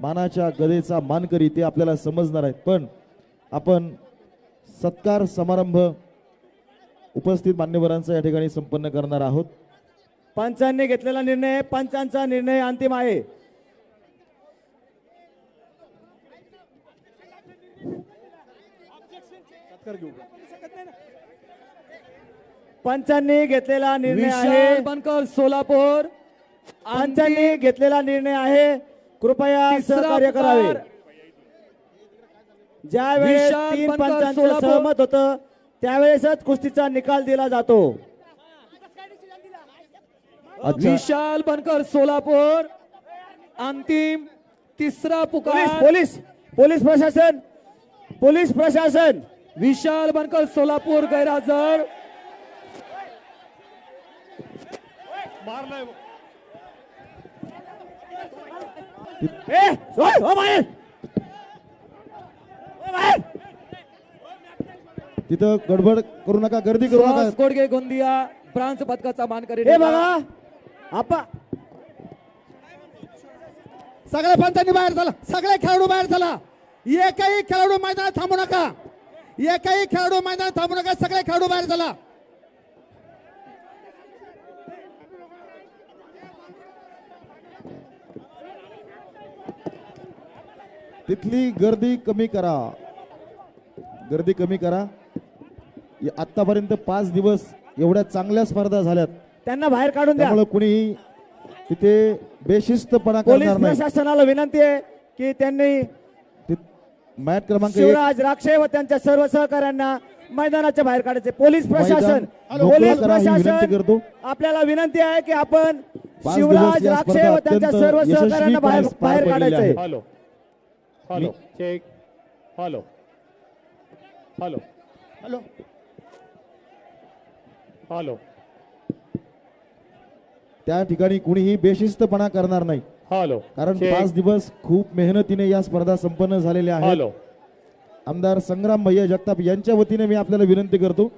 मानाच्या गदेचा मानकरी ते आपल्याला समजणार आहेत, पण आपण सत्कार समारंभ उपस्थित मान्यवरांचा या ठिकाणी संपन्न करणार आहोत। पंचांनी घेतलेला निर्णय, पंचांचा निर्णय अंतिम आहे। पंचांनी घेतलेला निर्णय आहे। विशाल बनकर सोलापूर पंचांनी घेतलेला निर्णय आहे, कृपया तिसरा सहकार्य करावे। पुकार ज्या वेळेस विशाल 3 बनकर पंचांचं सोलापूर. सहमत होतं त्यावेळेसच कुस्तीचा निकाल दिला जातो। अच्छा, विशाल बनकर सोलापूर अंतिम तिसरा पोलीस पुकार पोलीस पोलीस प्रशासन, पोलीस प्रशासन, विशाल बनकर सोलापूर गैरहजर। हो बाहेर, हो बाहेर। तिथं गडबड करू नका, गर्दी करू नका। सुहास कोडगे गोंदिया ब्रांच पदकाचा मानकरी हे बघा आपा, सगळे पंचांनी बाहेर चला, सगळे खेळाडू बाहेर चला, एकही खेळाडू मैदानात थांबू नका, एकही खेळाडू मैदानात थांबू नका, सगळे खेळाडू बाहेर चला। तिथली गर्दी कमी करा, गर्दी कमी करा। आतापर्यंत 5 दिवस एवढ्या चांगल्या स्पर्धा झाल्यात, त्यांना बाहेर काढून द्या। त्यामुळे कुणीही तिथे बेशिस्तपणा पोलीस करणार नाही। प्रशासनाला विनंती आहे की त्यांनी मॅच क्रमांक 1 शिवराज राक्षे व त्यांच्या सर्व सहकाऱ्यांना मैदानाच्या बाहेर काढायचे। पोलीस प्रशासन, मैदान पोलीस मोकळं करा ही विनंती प्रशासन करतो। आपल्याला विनंती आहे की आपण 5 शिवराज दिवस या राक्षे स्पर्धा व त्यांच्या अत्यंत सर्व यशस्वीपणे सहकाऱ्यांना बाहेर पार बाहेर पडलेल्या काढायचे। आहेत। Hello hello check, hello hello hello hello त्या ठिकाणी कुणीही बेशिस्तपणा करणार नाही, हॅलो कारण चेक. 5 दिवस खूप मेहनतीने या स्पर्धा संपन्न झालेल्या आहेत। हॅलो आमदार संग्राम भैया जगताप यांच्या वतीने मी आपल्याला विनंती करतो